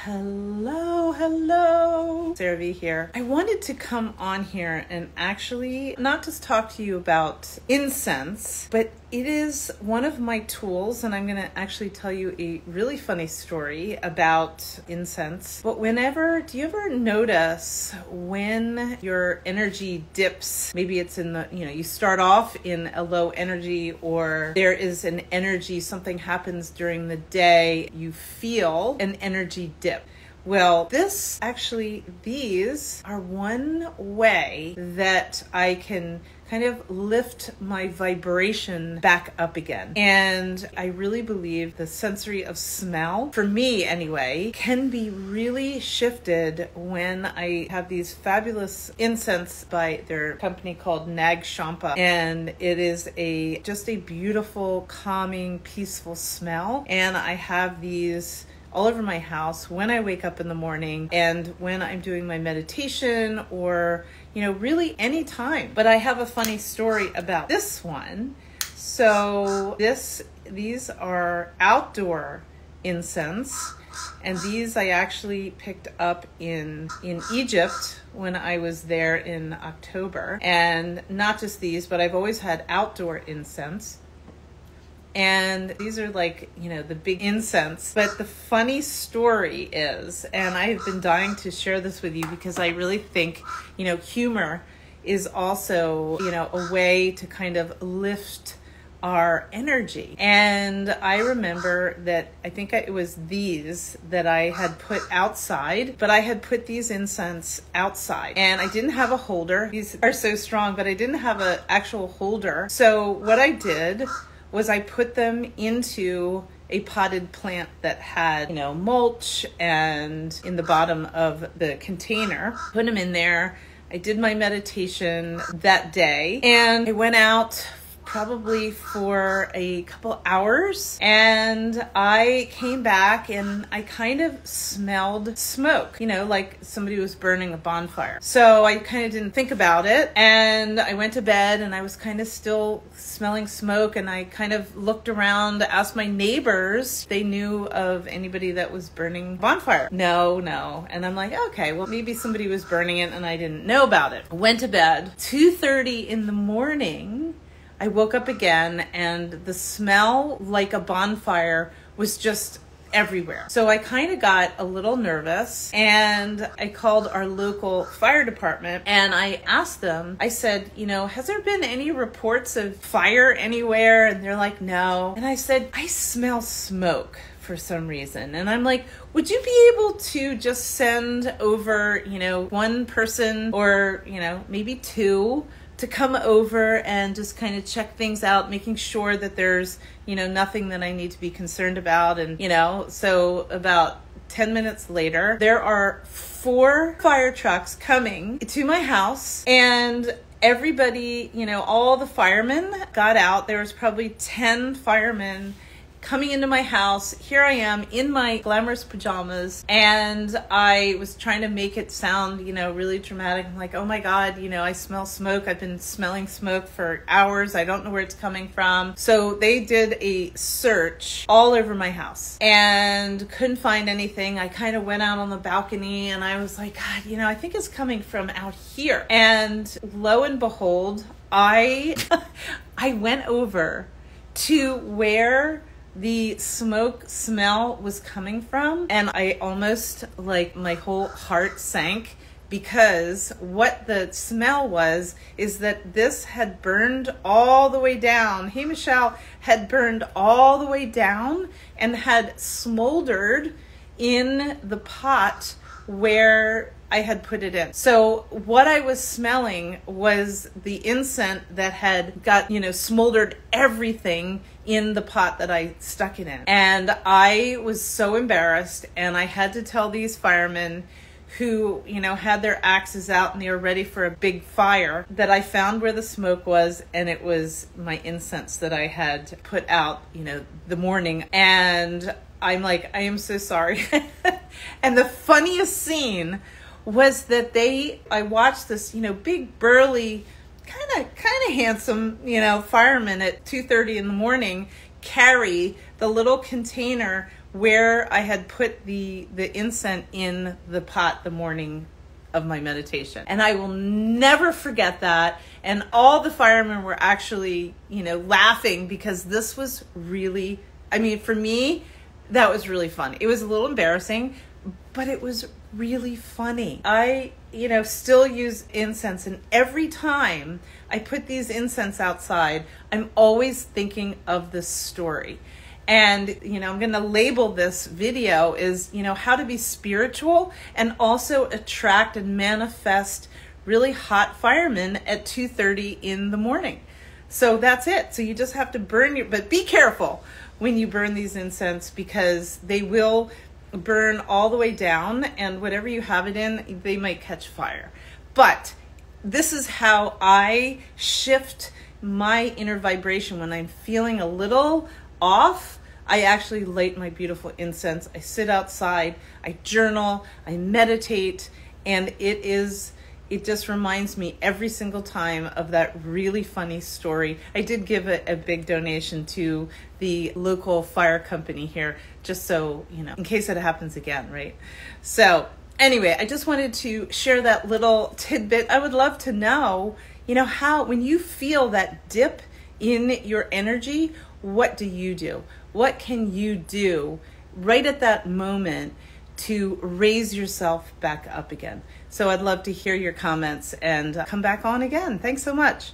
Hello. Sarah Vie here. I wanted to come on here and actually not just talk to you about incense, but it is one of my tools, and I'm going to actually tell you a really funny story about incense. But do you ever notice when your energy dips? Maybe it's in you start off in a low energy, or there is an energy, something happens during the day, you feel an energy dip. Well, these are one way that I can kind of lift my vibration back up again. And I really believe the sensory of smell, for me anyway, can be really shifted when I have these fabulous incense by their company called Nag Shampa. And it is just a beautiful, calming, peaceful smell. And I have these all over my house when I wake up in the morning and when I'm doing my meditation, or really any time. But I have a funny story about this one. So these are outdoor incense, and these I actually picked up in Egypt when I was there in October. And not just these, but I've always had outdoor incense. And these are the big incense. But the funny story is, and I've been dying to share this with you because I really think, humor is also, a way to kind of lift our energy. And I remember that I think it was these that I had put outside, but I had put these incense outside and I didn't have a holder. These are so strong, but I didn't have an actual holder. So what I did was I put them into a potted plant that had, mulch, and in the bottom of the container, put them in there. I did my meditation that day, and I went out probably for a couple hours, and I came back and I kind of smelled smoke, like somebody was burning a bonfire. So I kind of didn't think about it, and I went to bed and I was kind of still smelling smoke, and I kind of looked around, asked my neighbors if they knew of anybody that was burning bonfire. No. And I'm like, okay, well, maybe somebody was burning it and I didn't know about it. Went to bed. 2:30 in the morning, I woke up again, and the smell like a bonfire was just everywhere. So I kind of got a little nervous, and I called our local fire department and I asked them, I said, has there been any reports of fire anywhere? And they're like, no. And I said, I smell smoke for some reason. And I'm like, would you be able to just send over, one person, or, maybe two, to come over and just kind of check things out, making sure that there's, nothing that I need to be concerned about. And, so about 10 minutes later, there are 4 fire trucks coming to my house, and everybody, all the firemen got out. There was probably 10 firemen coming into my house. Here I am in my glamorous pajamas, and I was trying to make it sound, really dramatic. I'm like, oh my God, I smell smoke. I've been smelling smoke for hours. I don't know where it's coming from. So they did a search all over my house and couldn't find anything. I kind of went out on the balcony and I was like, God, I think it's coming from out here. And lo and behold, I went over to where the smoke smell was coming from, and I almost, my whole heart sank, because what the smell was is that this had burned all the way down. Hey, Michelle, had burned all the way down and had smoldered in the pot where I had put it in. So what I was smelling was the incense that had got, smoldered everything in the pot that I stuck it in. And I was so embarrassed, and I had to tell these firemen who, had their axes out and they were ready for a big fire, that I found where the smoke was, and it was my incense that I had put out, the morning. And I'm like, I am so sorry. And the funniest scene was that I watched this, big burly, kind of handsome, fireman at 2:30 in the morning carry the little container where I had put the incense in the pot the morning of my meditation. And I will never forget that. And all the firemen were actually, laughing, because this was really, for me, that was really fun. It was a little embarrassing, but it was really funny. I, still use incense, and every time I put these incense outside, I'm always thinking of this story. And, I'm going to label this video is, how to be spiritual and also attract and manifest really hot firemen at 2:30 in the morning. So that's it. So you just have to but be careful when you burn these incense, because they will burn all the way down, and whatever you have it in, they might catch fire. But this is how I shift my inner vibration when I'm feeling a little off. I actually light my beautiful incense. I sit outside, I journal, I meditate, and it just reminds me every single time of that really funny story. I did give a big donation to the local fire company here, just so, in case it happens again, right? So anyway, I just wanted to share that little tidbit. I would love to know, how, when you feel that dip in your energy, what do you do? What can you do right at that moment to raise yourself back up again? So I'd love to hear your comments, and come back on again. Thanks so much.